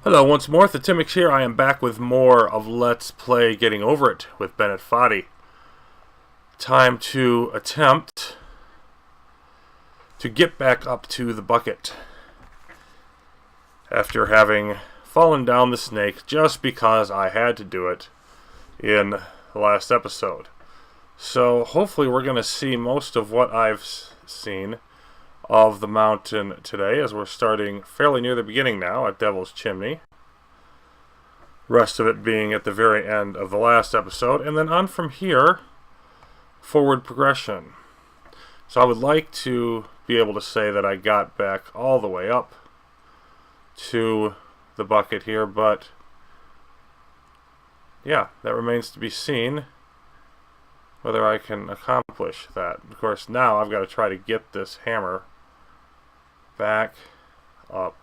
Hello, once more. Thetimix here. I am back with more of Let's Play Getting Over It with Bennett Foddy. Time to attempt to get back up to the bucket after having fallen down the snake just because I had to do it in the last episode. So hopefully we're going to see most of what I've seen of the mountain today, as we're starting fairly near the beginning now at Devil's Chimney. Rest of it being at the very end of the last episode, and then on from here, forward progression. So I would like to be able to say that I got back all the way up to the bucket here, but yeah, that remains to be seen whether I can accomplish that. Of course, now I've got to try to get this hammer back up.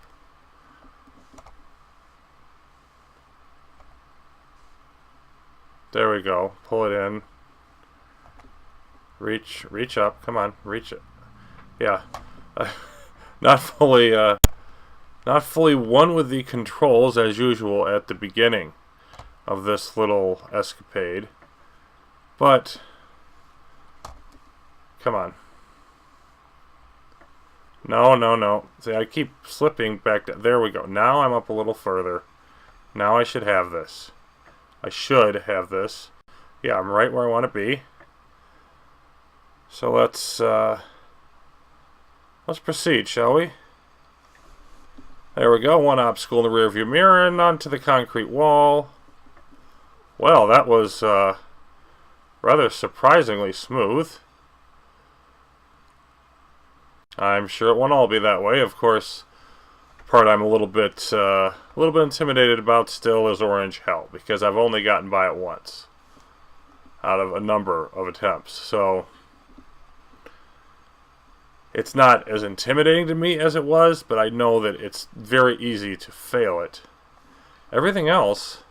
There we go. Pull it in. Reach up. Come on, reach it. Yeah, not fully one with the controls as usual at the beginning of this little escapade, but come on. No. See, I keep slipping back down. There we go. Now I'm up a little further. Now I should have this. Yeah, I'm right where I want to be. So let's proceed, shall we? There we go. One obstacle in the rearview mirror and onto the concrete wall. Well, that was rather surprisingly smooth. I'm sure it won't all be that way. Of course, the part I'm a little bit intimidated about still is Orange Hell, because I've only gotten by it once out of a number of attempts. So it's not as intimidating to me as it was, but I know that it's very easy to fail it. Everything else,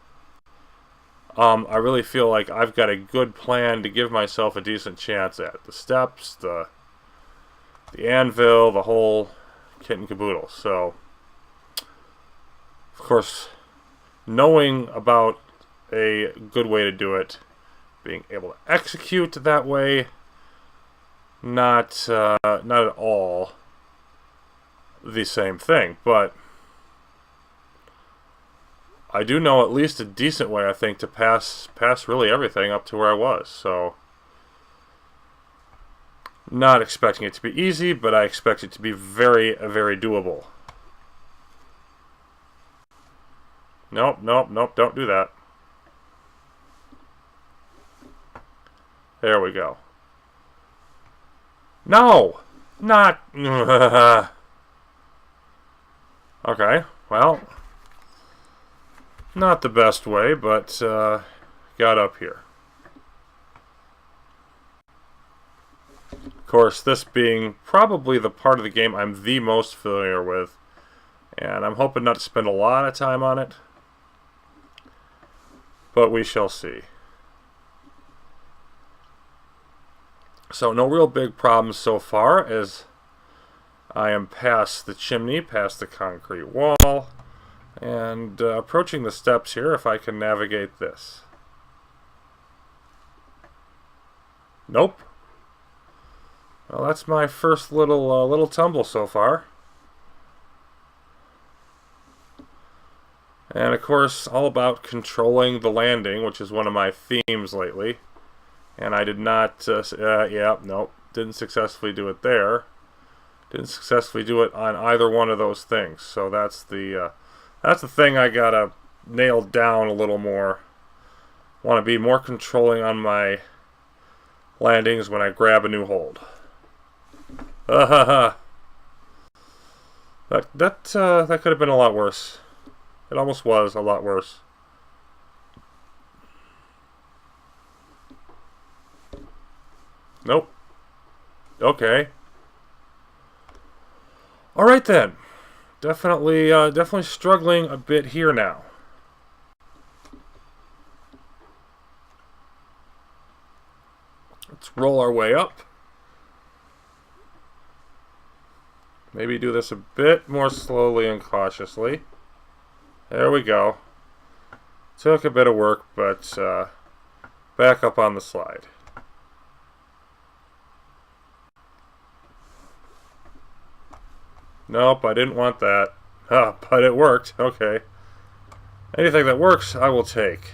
I really feel like I've got a good plan to give myself a decent chance at. The steps, the anvil, the whole kit and caboodle. So, of course, knowing about a good way to do it, being able to execute that way, not at all the same thing, but I do know at least a decent way, I think, to pass really everything up to where I was. So, not expecting it to be easy, but I expect it to be very, very doable. Nope, don't do that. There we go. No! Not... Okay, well, not the best way, but got up here. Of course, this being probably the part of the game I'm the most familiar with, and I'm hoping not to spend a lot of time on it, but we shall see. So no real big problems so far, as I am past the chimney, past the concrete wall, and approaching the steps here if I can navigate this. Nope. Well, that's my first little tumble so far. And of course, all about controlling the landing, which is one of my themes lately. And I did not, nope, didn't successfully do it there. Didn't successfully do it on either one of those things. So that's the thing I gotta nail down a little more. Want to be more controlling on my landings when I grab a new hold. That could have been a lot worse. It almost was a lot worse. Nope. Okay. All right then. Definitely struggling a bit here now. Let's roll our way up. Maybe do this a bit more slowly and cautiously. There we go. Took a bit of work, but back up on the slide. Nope, I didn't want that. But it worked. Okay. Anything that works, I will take.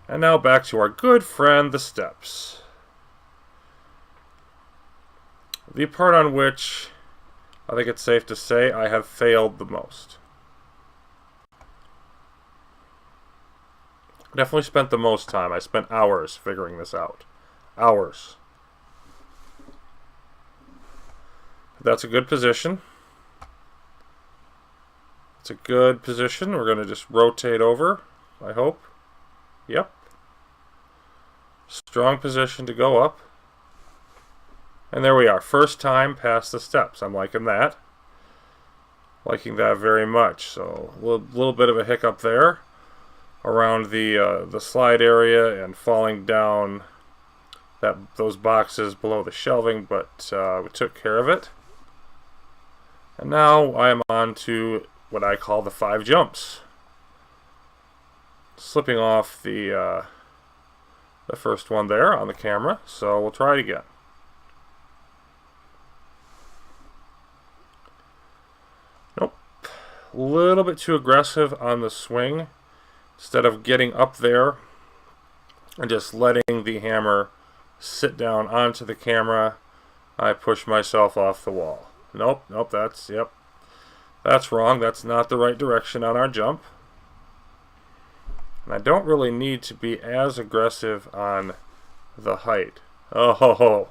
And now back to our good friend, the steps. The part on which I think it's safe to say I have failed the most. Definitely spent the most time. I spent hours figuring this out. Hours. That's a good position. It's a good position. We're going to just rotate over, I hope. Yep. Strong position to go up. And there we are. First time past the steps. I'm liking that. Liking that very much. So a little bit of a hiccup there around the slide area and falling down those boxes below the shelving, but we took care of it. And now I am on to what I call the 5 jumps. Slipping off the first one there on the camera, so we'll try it again. Nope. A little bit too aggressive on the swing. Instead of getting up there and just letting the hammer sit down onto the camera, I push myself off the wall. Nope, that's wrong. That's not the right direction on our jump. And I don't really need to be as aggressive on the height. Oh,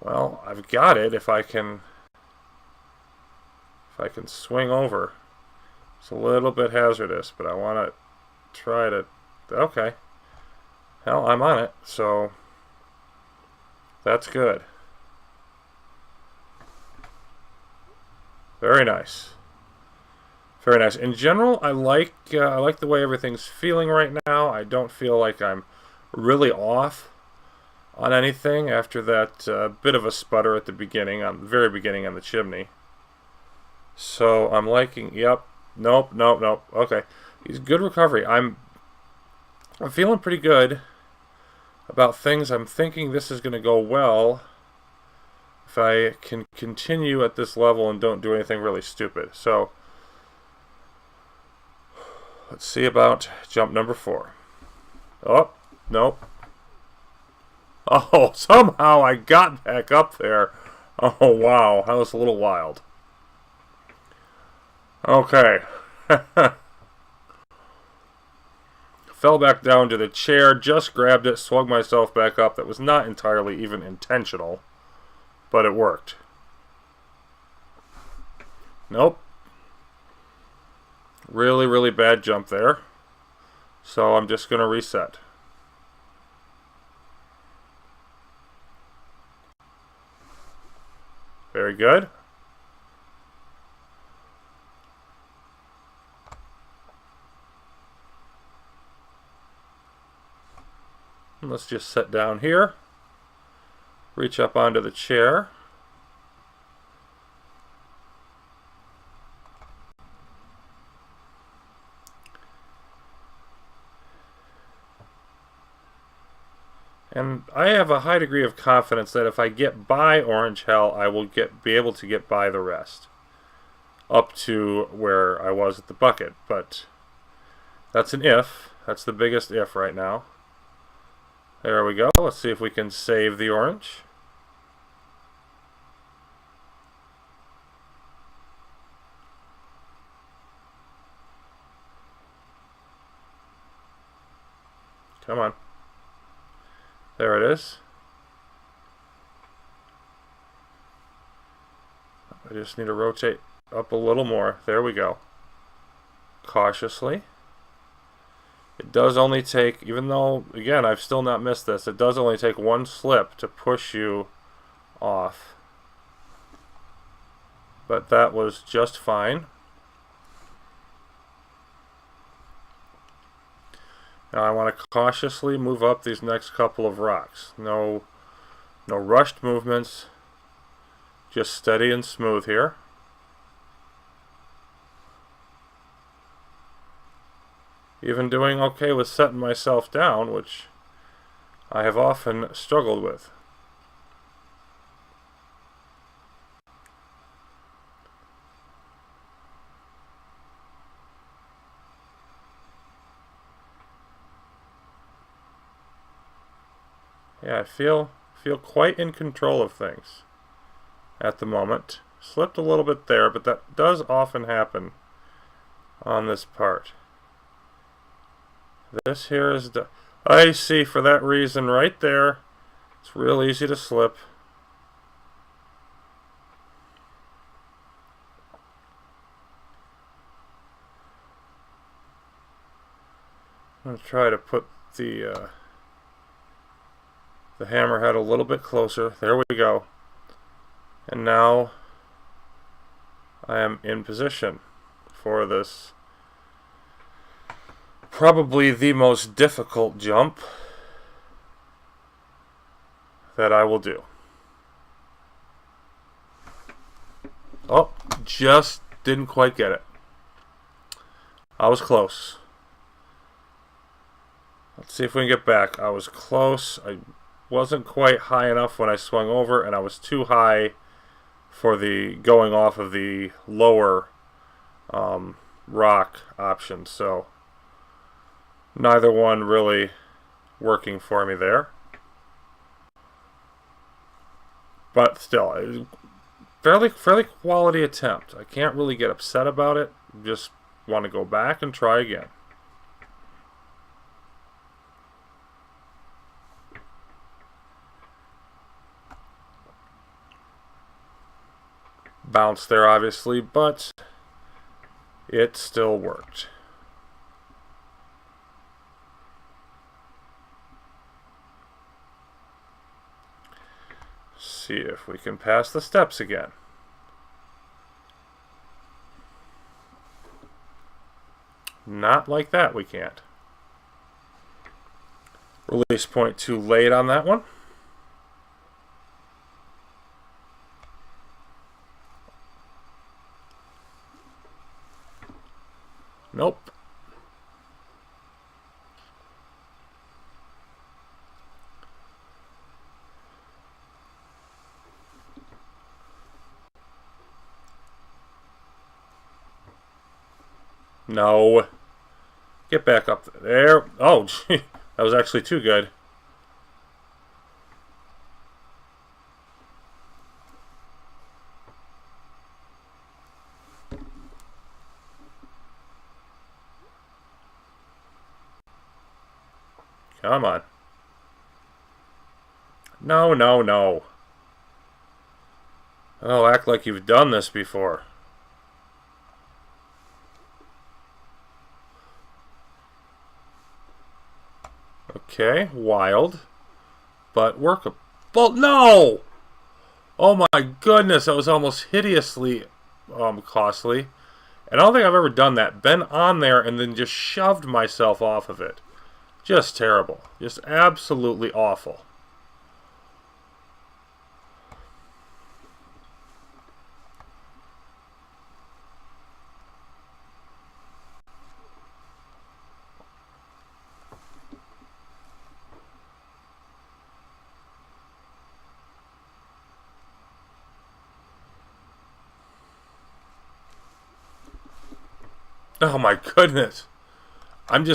well, I've got it if I can swing over. It's a little bit hazardous, but I want to try to... Okay. Hell, I'm on it, so that's good. Very nice. Very nice. In general, I like the way everything's feeling right now. I don't feel like I'm really off on anything after that bit of a sputter at the beginning, on the very beginning on the chimney. So I'm liking. Yep. Nope. Okay. He's good recovery. I'm feeling pretty good about things. I'm thinking this is going to go well if I can continue at this level and don't do anything really stupid. So let's see about jump number 4. Oh, nope. Oh, somehow I got back up there. Oh, wow. That was a little wild. Okay. Fell back down to the chair, just grabbed it, swung myself back up. That was not entirely even intentional, but it worked. Nope. Really, really bad jump there. So I'm just going to reset. Very good. Let's just sit down here. Reach up onto the chair. And I have a high degree of confidence that if I get by Orange Hell, I will be able to get by the rest. Up to where I was at the bucket. But that's an if. That's the biggest if right now. There we go. Let's see if we can save the orange. Come on. There it is. I just need to rotate up a little more. There we go. Cautiously. It does only take, even though, again, I've still not missed this, it does only take one slip to push you off. But that was just fine. Now I want to cautiously move up these next couple of rocks. No rushed movements. Just steady and smooth here. even doing okay with setting myself down, which I have often struggled with. Yeah, I feel quite in control of things at the moment. Slipped a little bit there, but that does often happen on this part. This here is I see, for that reason right there. It's real easy to slip. I'm going to try to put the hammerhead a little bit closer. There we go. And now I am in position for this, probably the most difficult jump that I will do. Oh, just didn't quite get it. I was close. Let's see if we can get back. I was close. I wasn't quite high enough when I swung over, and I was too high for the going off of the lower rock option. So neither one really working for me there. But still, fairly quality attempt. I can't really get upset about it. Just want to go back and try again. Bounce there, obviously, but it still worked. See if we can pass the steps again. Not like that, we can't. Release point too late on that one. Nope. No. Get back up there. Oh, gee. That was actually too good. Come on. No, no, no. Oh, act like you've done this before. Okay, wild, but workable. No! Oh my goodness, that was almost hideously costly. And I don't think I've ever done that. Been on there and then just shoved myself off of it. Just terrible. Just absolutely awful. Oh my goodness. I'm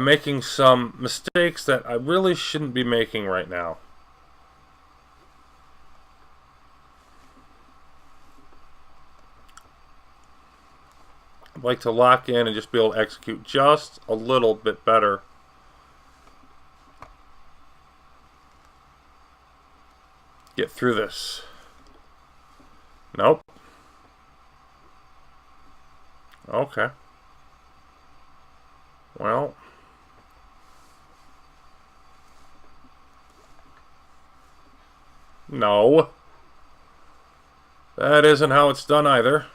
making some mistakes that I really shouldn't be making right now. I'd like to lock in and just be able to execute just a little bit better. Get through this. Nope. Okay. Well. No. That isn't how it's done either.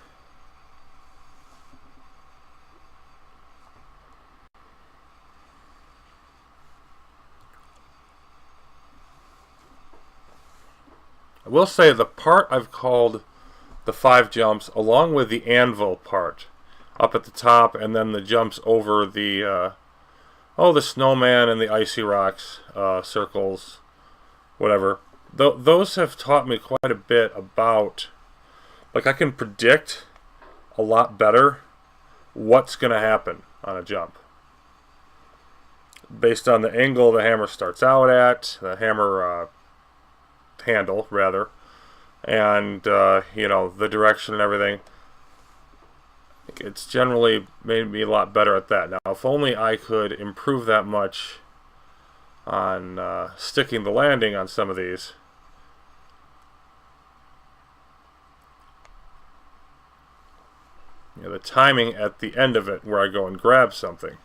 I will say the part I've called the 5 jumps, along with the anvil part, up at the top, and then the jumps over the the snowman and the icy rocks, circles, whatever. Those have taught me quite a bit about, like, I can predict a lot better what's going to happen on a jump based on the angle the hammer starts out at, the hammer handle rather, and the direction and everything. It's generally made me a lot better at that. Now, if only I could improve that much on sticking the landing on some of these. The timing at the end of it where I go and grab something.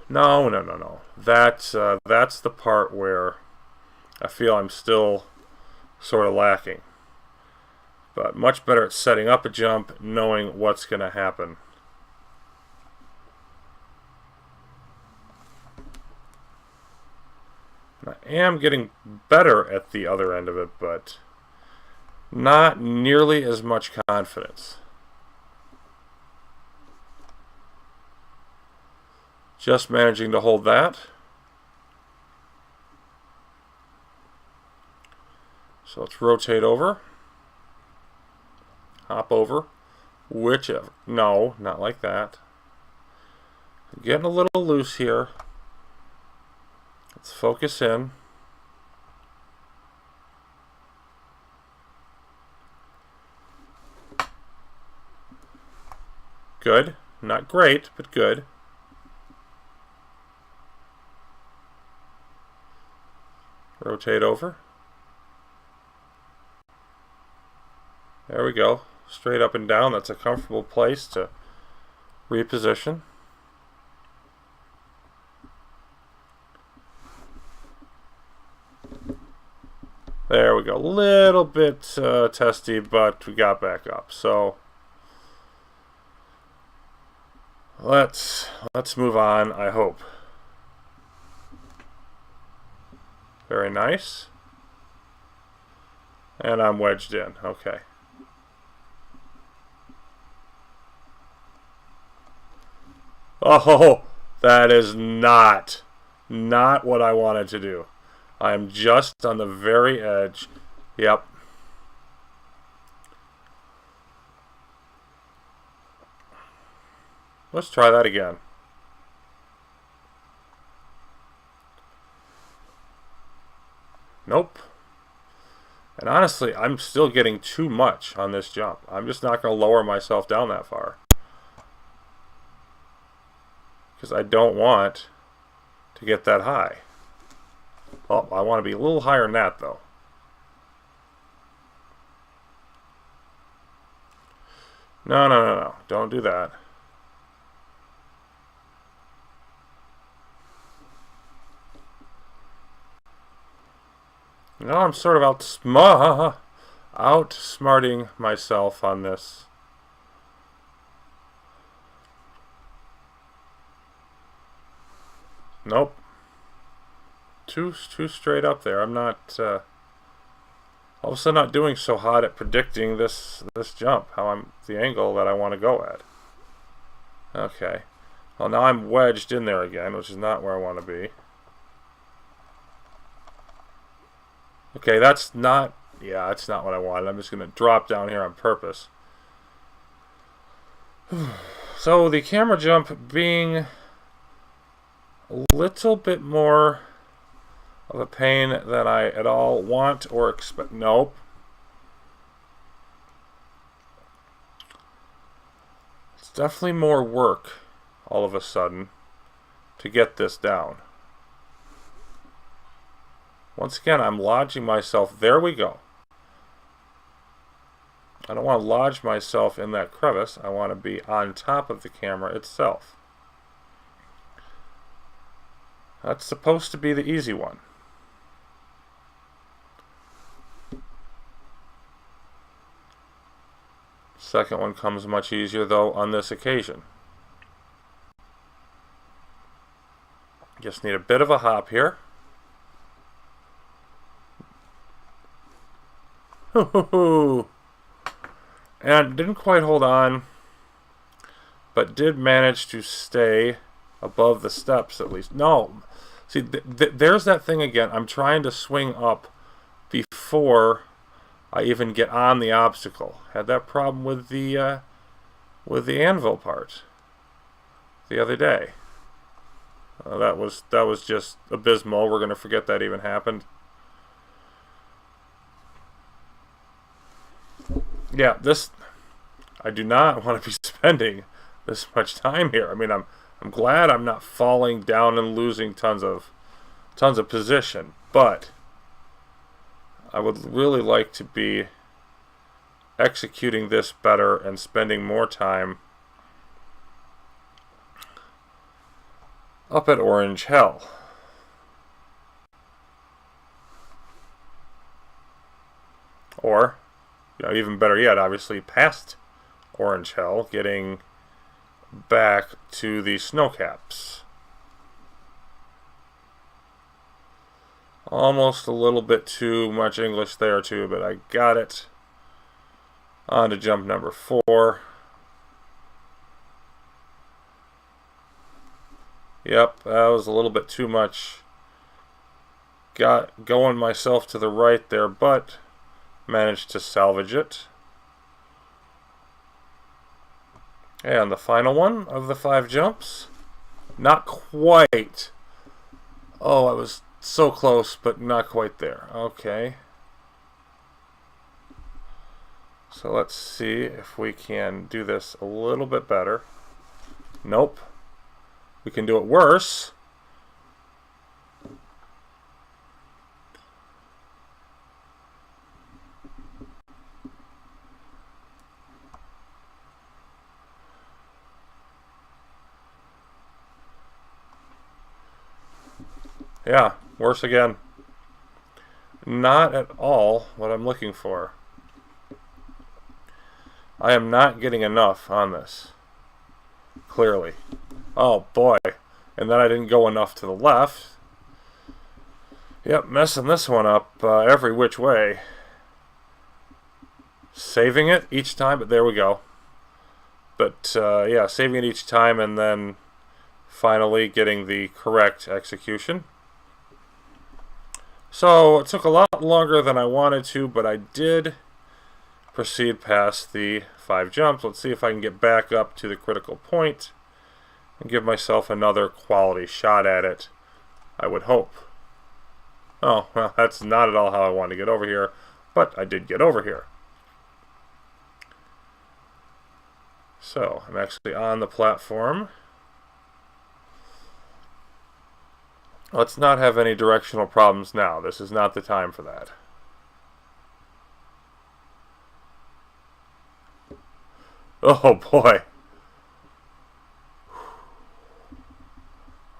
No. That's the part where I feel I'm still sort of lacking. But much better at setting up a jump, knowing what's going to happen. I am getting better at the other end of it, but not nearly as much confidence. Just managing to hold that. So let's rotate over. Hop over. Whichever. No, not like that. Getting a little loose here. Let's focus in. Good. Not great, but good. Rotate over. There we go. Straight up and down. That's a comfortable place to reposition. There we go. A little bit testy, but we got back up. So let's move on, I hope. Very nice. And I'm wedged in. Okay. Oh, that is not what I wanted to do. I'm just on the very edge. Yep. Let's try that again. Nope. And honestly, I'm still getting too much on this jump. I'm just not going to lower myself down that far. Because I don't want to get that high. Oh, I want to be a little higher than that, though. No. Don't do that. Now I'm sort of outsmarting myself on this. Nope. Too straight up there. I'm not all of a sudden not doing so hot at predicting this jump, the angle that I want to go at. Okay. Well, now I'm wedged in there again, which is not where I want to be. Okay, that's not what I wanted. I'm just going to drop down here on purpose. So the camera jump being a little bit more of a pain than I at all want or expect. Nope. It's definitely more work all of a sudden to get this down. Once again, I'm lodging myself. There we go. I don't want to lodge myself in that crevice. I want to be on top of the camera itself. That's supposed to be the easy one. Second one comes much easier, though, on this occasion. Just need a bit of a hop here. And didn't quite hold on, but did manage to stay above the steps at least. No, see, there's that thing again. I'm trying to swing up before I even get on the obstacle. Had that problem with the anvil part the other day. That was just abysmal. We're gonna forget that even happened. Yeah, I do not want to be spending this much time here. I mean, I'm glad I'm not falling down and losing tons of position, but I would really like to be executing this better and spending more time up at Orange Hell. Or, even better yet, obviously past Orange Hell, getting back to the snowcaps. Almost a little bit too much English there too, but I got it. On to jump number 4. Yep, that was a little bit too much. Got going myself to the right there, but managed to salvage it. And the final one of the 5 jumps. Not quite. Oh, I was so close, but not quite there. Okay. So let's see if we can do this a little bit better. Nope. We can do it worse. Yeah, worse again. Not at all what I'm looking for. I am not getting enough on this. Clearly. Oh boy. And then I didn't go enough to the left. Yep, messing this one up every which way. Saving it each time, but there we go. But yeah, saving it each time and then finally getting the correct execution. So it took a lot longer than I wanted to, but I did proceed past the 5 jumps. Let's see if I can get back up to the critical point and give myself another quality shot at it, I would hope. Oh, well, that's not at all how I wanted to get over here, but I did get over here. So, I'm actually on the platform. Let's not have any directional problems now. This is not the time for that. Oh boy.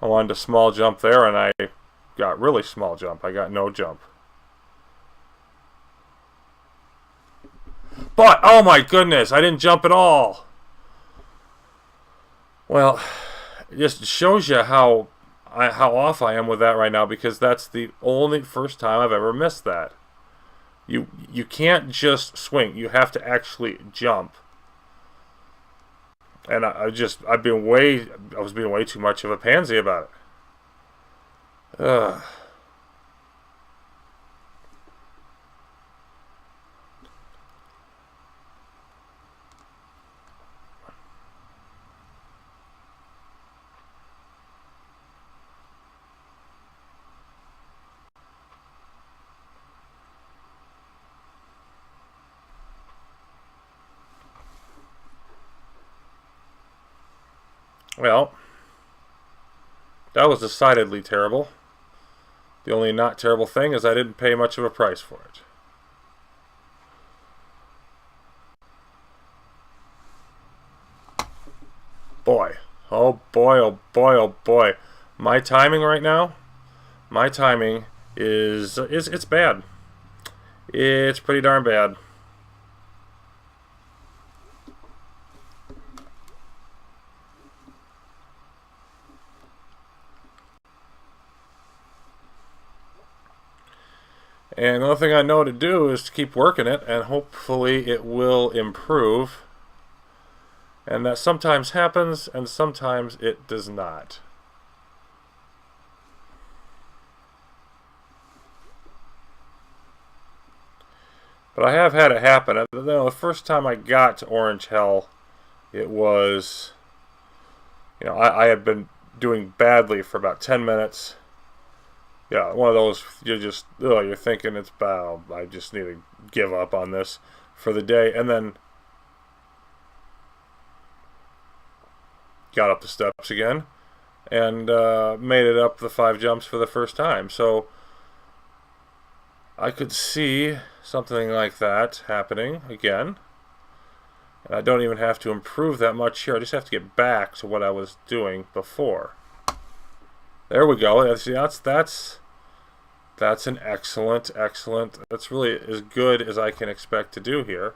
I wanted a small jump there and I got really small jump. I got no jump. But, oh my goodness, I didn't jump at all. Well, it just shows you how off I am with that right now, because that's the only first time I've ever missed that. You can't just swing. You have to actually jump. And I was being way too much of a pansy about it. Ugh. Well, that was decidedly terrible. The only not terrible thing is I didn't pay much of a price for it. Boy. Oh boy, oh boy, oh boy. My timing right now, is it's bad. It's pretty darn bad. And the only thing I know to do is to keep working it, and hopefully it will improve. And that sometimes happens, and sometimes it does not. But I have had it happen. The first time I got to Orange Hell, it was, I had been doing badly for about 10 minutes. Yeah, one of those, you're thinking it's bad. I just need to give up on this for the day. And then got up the steps again and made it up the 5 jumps for the first time. So I could see something like that happening again. And I don't even have to improve that much here. I just have to get back to what I was doing before. There we go. See, that's an excellent. That's really as good as I can expect to do here.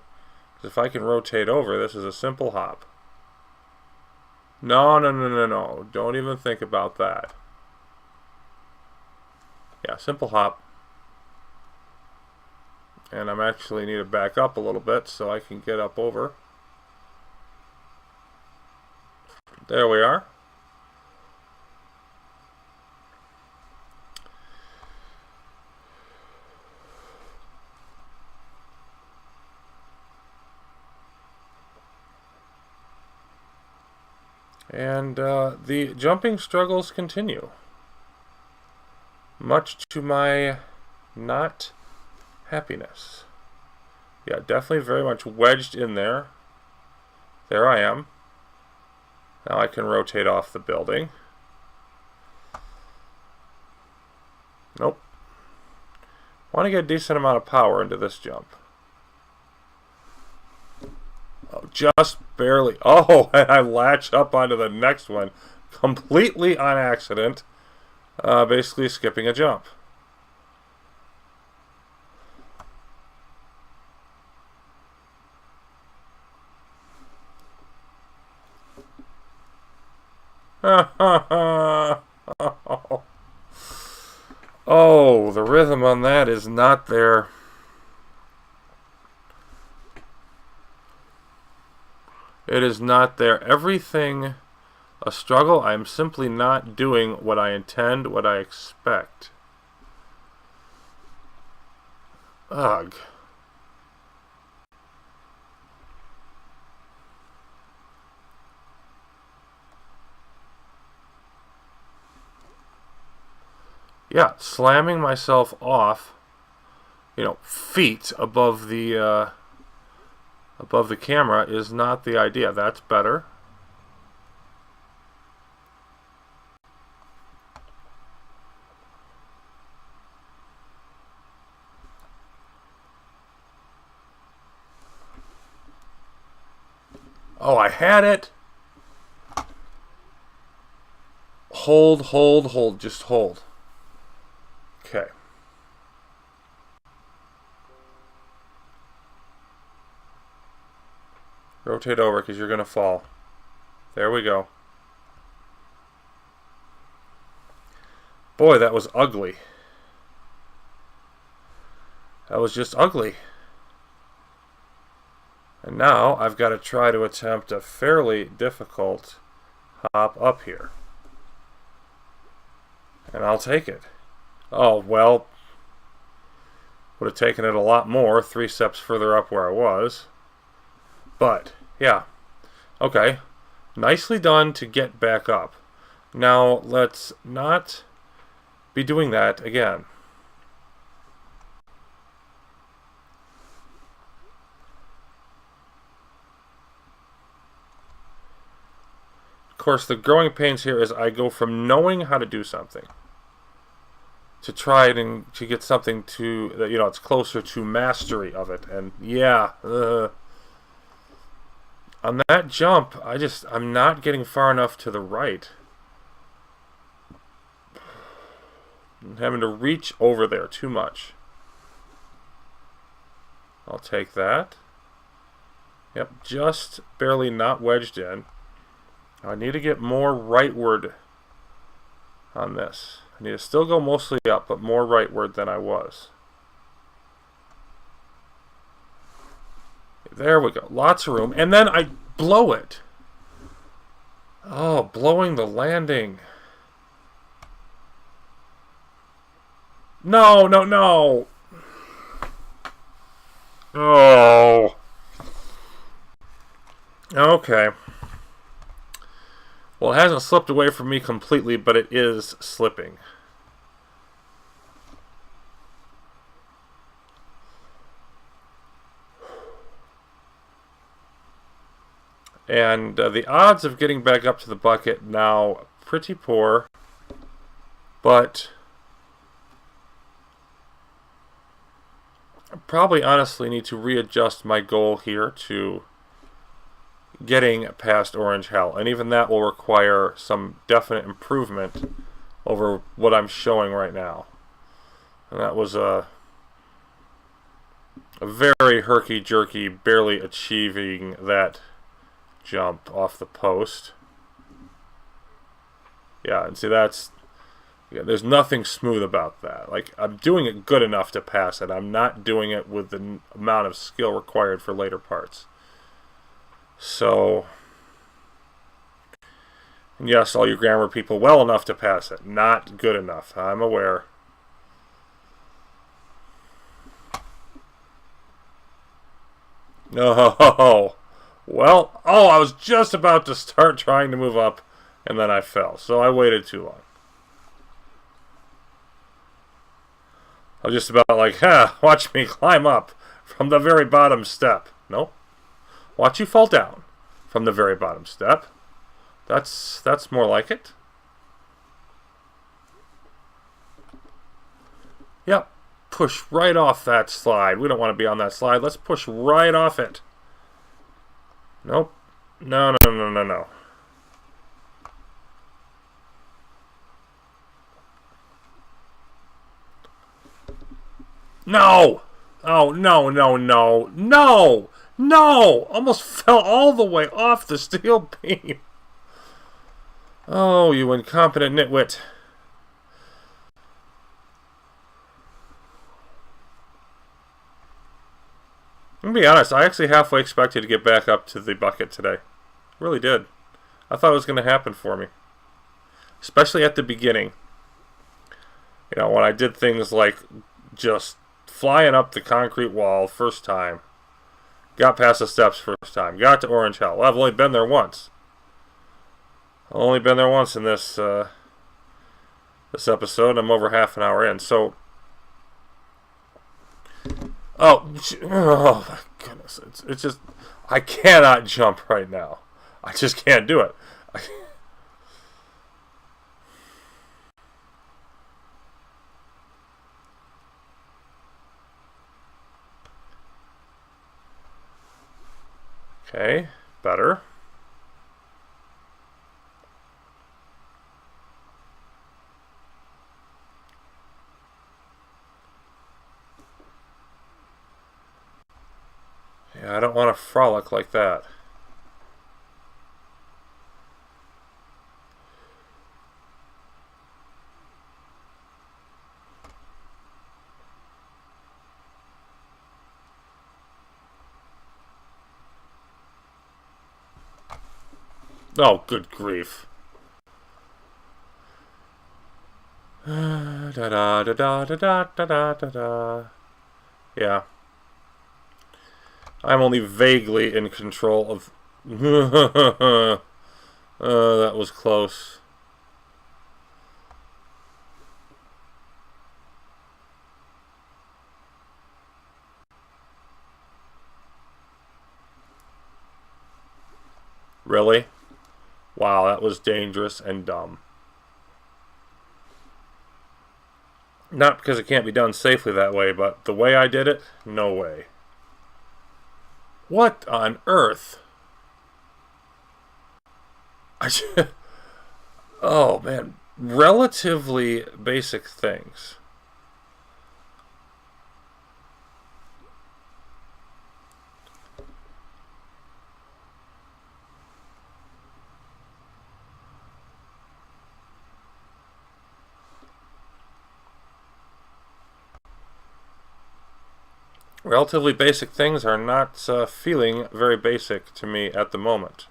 Because if I can rotate over, this is a simple hop. No. Don't even think about that. Yeah, simple hop. And I'm actually need to back up a little bit so I can get up over. There we are. And the jumping struggles continue. Much to my not happiness. Yeah, definitely very much wedged in there. There I am. Now I can rotate off the building. Nope. Want to get a decent amount of power into this jump. Oh, just barely. Oh, and I latch up onto the next one completely on accident. Basically skipping a jump. Oh, the rhythm on that is not there. It is not there. Everything a struggle. I'm simply not doing what I intend, what I expect. Ugh. Yeah, slamming myself off, feet above the camera is not the idea. That's better. Oh, I had it. Hold. Just hold. Okay. Rotate over because you're going to fall. There we go. Boy, that was ugly. That was just ugly. And now I've got to try to attempt a fairly difficult hop up here. And I'll take it. Oh, well, would have taken it a lot more 3 steps further up where I was. But, yeah. Okay. Nicely done to get back up. Now, let's not be doing that again. Of course, the growing pains here is I go from knowing how to do something to try to get something to that it's closer to mastery of it. And yeah, on that jump, I'm not getting far enough to the right. I'm having to reach over there too much. I'll take that. Yep, just barely not wedged in. I need to get more rightward on this. I need to still go mostly up, but more rightward than I was. There we go. Lots of room. And then I blow it. Oh, blowing the landing. No, no, no. Oh. Okay. Well, it hasn't slipped away from me completely, but it is slipping. And the odds of getting back up to the bucket now pretty poor, but I probably honestly need to readjust my goal here to getting past Orange Hell, and even that will require some definite improvement over what I'm showing right now. And that was a very herky-jerky, barely achieving that jump off the post. Yeah, and see that's... Yeah, there's nothing smooth about that. Like, I'm doing it good enough to pass it. I'm not doing it with the amount of skill required for later parts. So... And yes, all you grammar people, well enough to pass it. Not good enough. I'm aware. Oh, well, I was just about to start trying to move up, and then I fell. So I waited too long. I was just about like, watch me climb up from the very bottom step. No. Watch you fall down from the very bottom step. That's more like it. Yep. Push right off that slide. We don't want to be on that slide. Let's push right off it. Nope. No, no, no, no, no. No! Oh, no, no, no. No! No! Almost fell all the way off the steel beam. Oh, you incompetent nitwit. I'm gonna be honest, I actually halfway expected to get back up to the bucket today. Really did. I thought it was going to happen for me. Especially at the beginning. You know, when I did things like just flying up the concrete wall first time. Got past the steps first time. Got to Orange Hell. Well, I've only been there once. I've only been there once in this this episode. I'm over half an hour in. So, oh my goodness. It's just, I cannot jump right now. I just can't do it. Okay, better. Yeah, I don't want to frolic like that. Oh, good grief. Da da da da da da da da da. Yeah. I'm only vaguely in control of... that was close. Really? Wow, that was dangerous and dumb. Not because it can't be done safely that way, but the way I did it, no way. What on earth? Oh, man. Relatively basic things. Relatively basic things are not feeling very basic to me at the moment.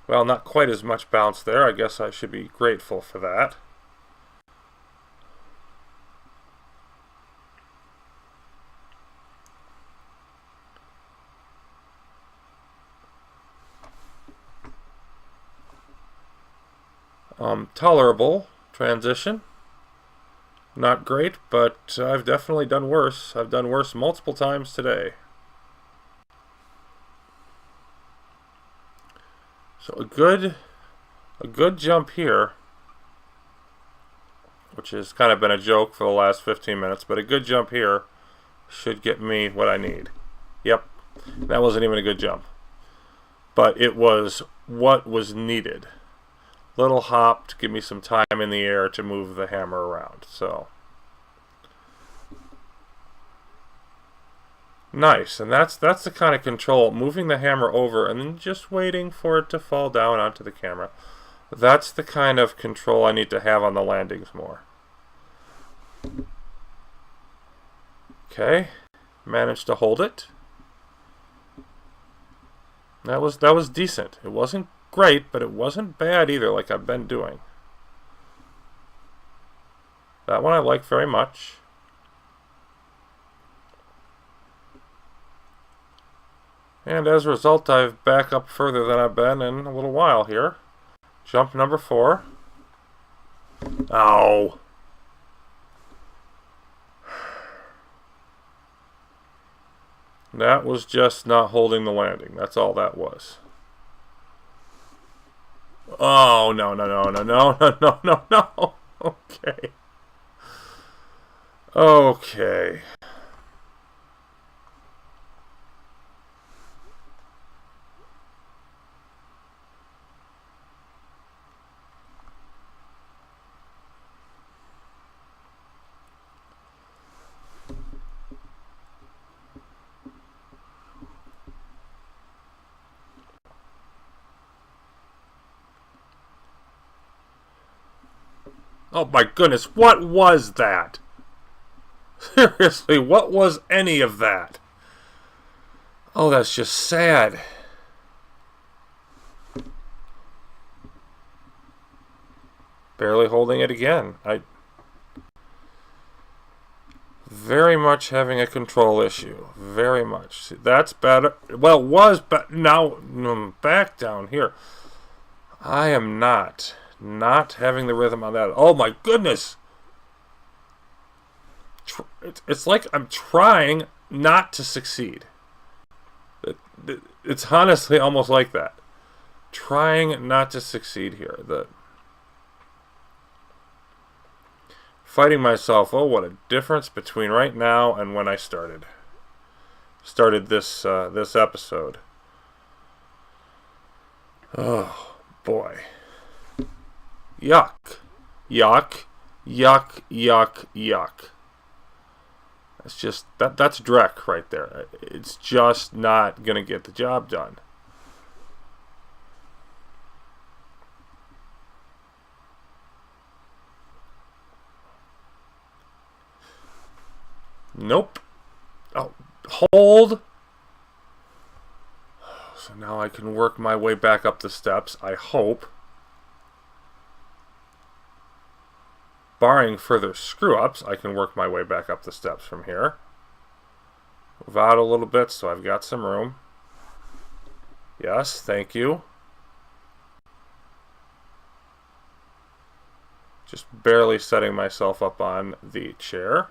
Well, not quite as much bounce there. I guess I should be grateful for that. Tolerable transition. Not great, but I've definitely done worse. I've done worse multiple times today. So a good jump here, which has kind of been a joke for the last 15 minutes, but a good jump here should get me what I need. Yep, that wasn't even a good jump, but it was what was needed. Little hop to give me some time in the air to move the hammer around. So nice, and that's the kind of control, moving the hammer over and then just waiting for it to fall down onto the camera. That's the kind of control I need to have on the landings more. Okay, managed to hold it. That was decent. It wasn't great, but it wasn't bad either, like I've been doing. That one I like very much. And as a result, I've back up further than I've been in a little while here. Jump number 4. Ow. That was just not holding the landing. That's all that was. Oh, no, no, no, no, no, no, no, no, no. Okay. Okay. Oh my goodness, what was that? Seriously, what was any of that? Oh, that's just sad. Barely holding it again. Very much having a control issue. Very much. See, that's better. Well, it was, but now back down here. I am not having the rhythm on that. Oh my goodness! It's like I'm trying not to succeed. It's honestly almost like that. Trying not to succeed here. Fighting myself. Oh, what a difference between right now and when I started this episode. Oh boy. Yuck. Yuck. Yuck. Yuck. Yuck. It's just that's dreck right there. It's just not gonna get the job done. Nope. Oh, hold. So now I can work my way back up the steps, I hope. Barring further screw-ups, I can work my way back up the steps from here. Move out a little bit so I've got some room. Yes, thank you. Just barely setting myself up on the chair.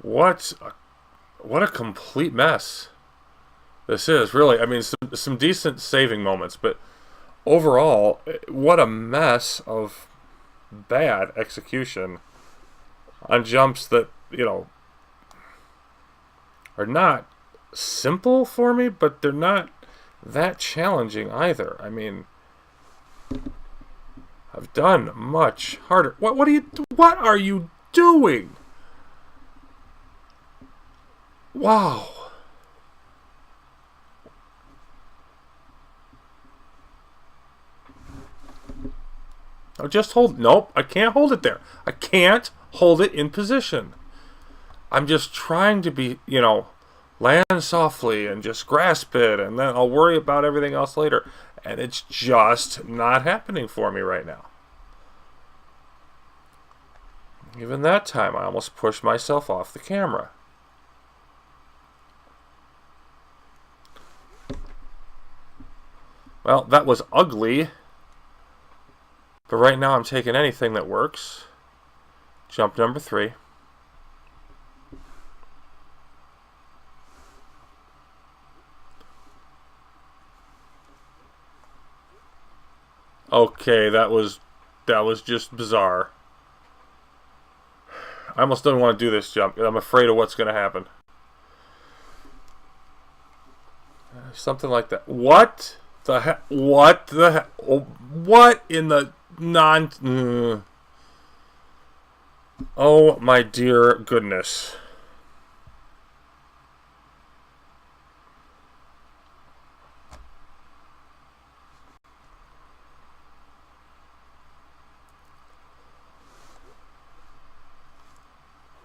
What a complete mess this is, really. I mean, some decent saving moments, but overall, what a mess of bad execution on jumps that, are not simple for me, but they're not that challenging either. I mean, I've done much harder. What are you doing? Wow. I'll just hold. Nope, I can't hold it there. I can't hold it in position. I'm just trying to be, land softly and just grasp it, and then I'll worry about everything else later. And it's just not happening for me right now. Even that time, I almost pushed myself off the camera. Well, that was ugly. But right now I'm taking anything that works. Jump number 3. Okay, that was just bizarre. I almost don't want to do this jump. I'm afraid of what's going to happen. Something like that. What the heck? What the heck? What in the non... Oh my dear goodness.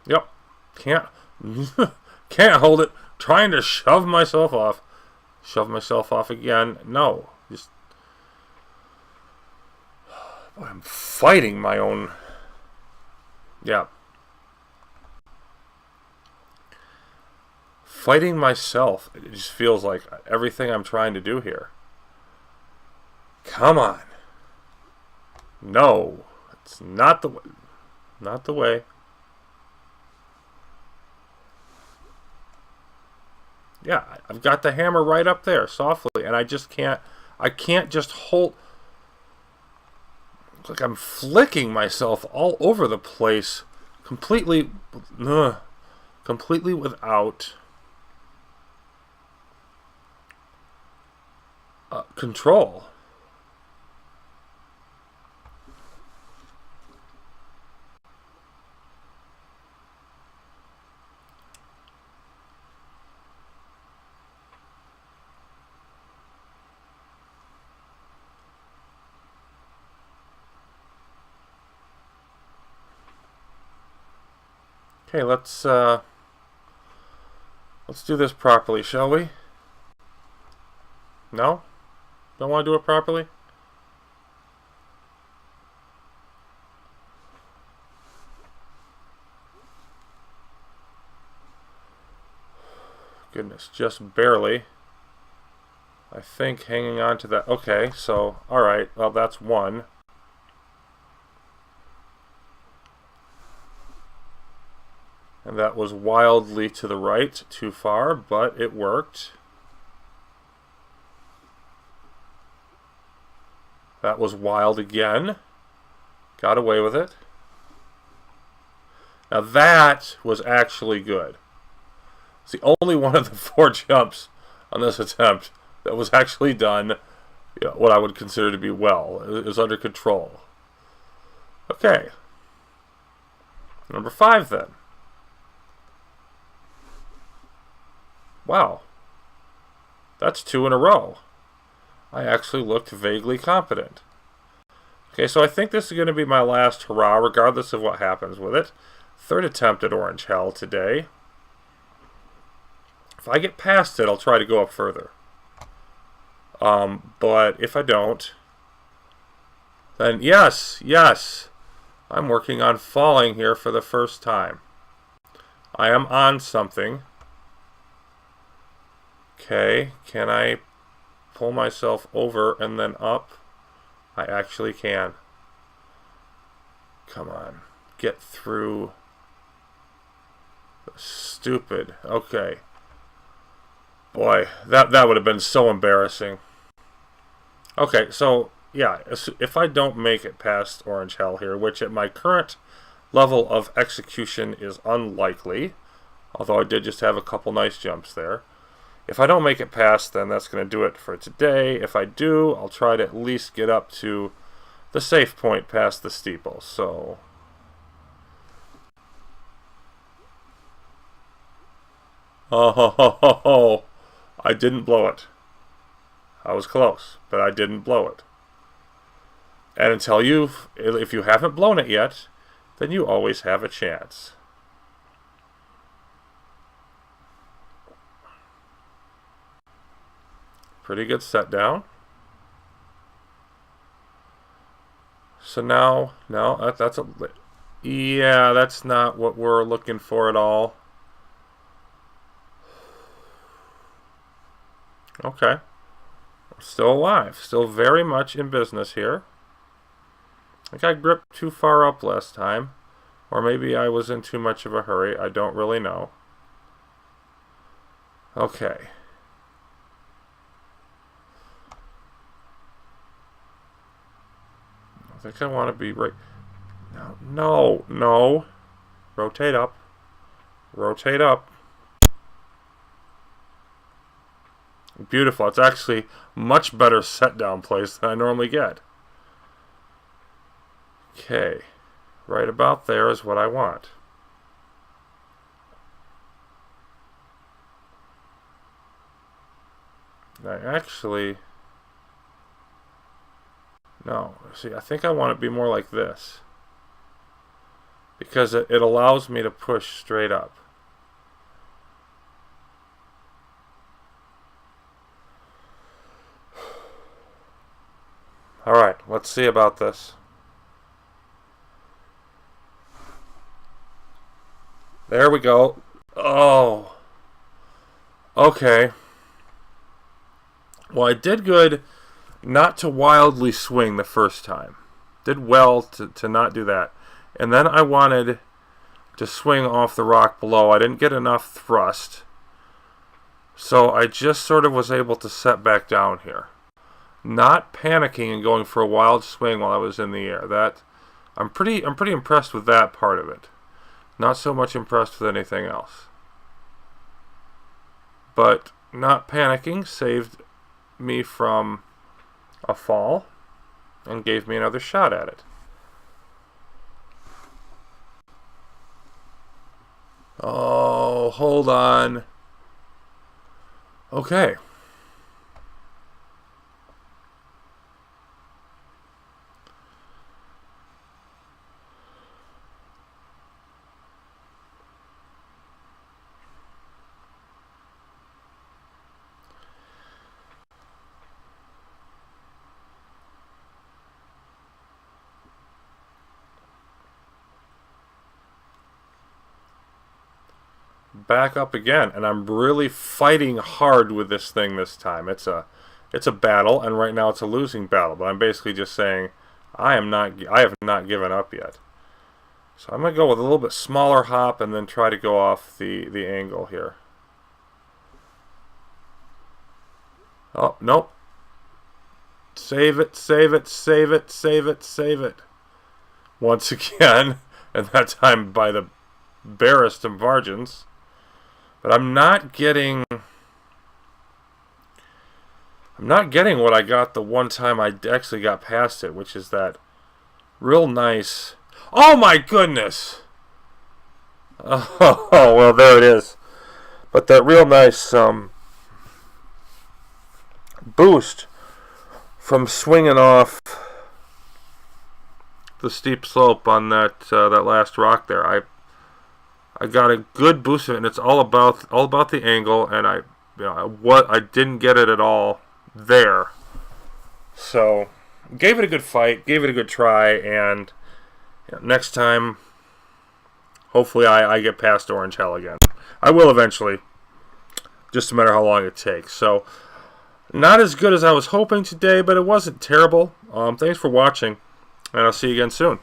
Yep. Can't hold it. Trying to shove myself off. Shove myself off again. No. Just... I'm fighting my own... Yeah. Fighting myself. It just feels like everything I'm trying to do here. Come on. No. It's not the way. Not the way. Yeah, I've got the hammer right up there, softly, and I just can't... I can't just hold... It's like I'm flicking myself all over the place, completely without control. Okay, let's do this properly, shall we? No? Don't want to do it properly? Goodness, just barely. I think hanging on to that. Okay, so, alright, well, that's one. And that was wildly to the right, too far, but it worked. That was wild again. Got away with it. Now that was actually good. It's the only one of the 4 jumps on this attempt that was actually done, what I would consider to be well. It was under control. Okay. Number 5 then. Wow. That's 2 in a row. I actually looked vaguely competent. Okay, so I think this is going to be my last hurrah, regardless of what happens with it. 3rd attempt at Orange Hell today. If I get past it, I'll try to go up further. But if I don't, then yes, I'm working on falling here for the first time. I am on something. Okay, can I pull myself over and then up? I actually can. Come on, get through. Stupid. Okay. Boy, that would have been so embarrassing. Okay, so, yeah, if I don't make it past Orange Hell here, which at my current level of execution is unlikely, although I did just have a couple nice jumps there. If I don't make it past, then that's going to do it for today. If I do, I'll try to at least get up to the safe point past the steeple. So, Oh, I didn't blow it. I was close, but I didn't blow it. And if you haven't blown it yet, then you always have a chance. Pretty good set down. So now, no, yeah, that's not what we're looking for at all. Okay. Still alive. Still very much in business here. I think I gripped too far up last time. Or maybe I was in too much of a hurry. I don't really know. Okay. I think I want to be right. No. Rotate up. Rotate up. Beautiful. It's actually much better set down place than I normally get. Okay. Right about there is what I want. No. See, I think I want it to be more like this. Because it allows me to push straight up. Alright, let's see about this. There we go. Oh. Okay. Well, I did good not to wildly swing the first time. Did well to not do that. And then I wanted to swing off the rock below. I didn't get enough thrust. So I just sort of was able to set back down here. Not panicking and going for a wild swing while I was in the air. I'm pretty impressed with that part of it. Not so much impressed with anything else. But not panicking saved me from a fall and gave me another shot at it. Oh, hold on. Okay. Back up again, and I'm really fighting hard with this thing this time. It's a battle, and right now it's a losing battle, but I'm basically just saying I have not given up yet. So I'm going to go with a little bit smaller hop and then try to go off the angle here. Oh, nope. Save it, save it, save it, save it, save it. Once again, and that time by the barest of margins. But I'm not getting what I got the one time I actually got past it, which is that real nice... Oh my goodness! Oh, well, there it is. But that real nice boost from swinging off the steep slope on that last rock there. I got a good boost of it, and it's all about the angle, and I didn't get it at all there. So gave it a good fight, gave it a good try, and next time, hopefully I get past Orange Hell again. I will eventually, just no matter how long it takes. So not as good as I was hoping today, but it wasn't terrible. Thanks for watching, and I'll see you again soon.